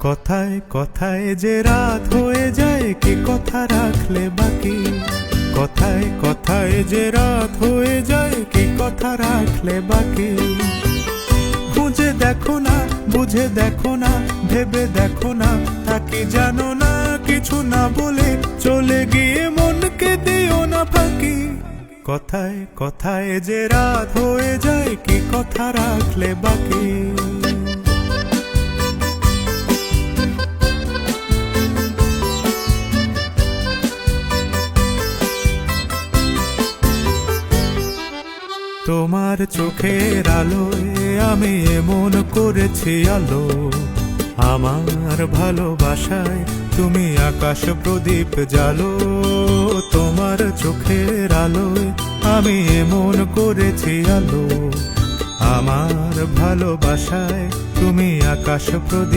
কথায় কথায় যে রাত হয়ে যায়, কি কথা রাখলে বাকি। কথায় কথায় যে রাত হয়ে যায়, কি কথা রাখলে বাকি। বুঝে দেখো না, বুঝে দেখো না, ভেবে দেখো না, তাকে জানো না, কিছু না বলে চলে গিয়ে মনকে দিও না ফাঁকি। কথায় কথায় যে রাত হয়ে যায়, কি কথা রাখলে বাকি। তোমার চোখের আলোয় আমি এমন করেছি আলো, আমার ভালোবাসায় তুমি আকাশ প্রদীপ জ্বালো। তোমার চোখের আলোয় আমি এমন করেছি আলো, আমার ভালোবাসায় তুমি আকাশ প্রদীপ।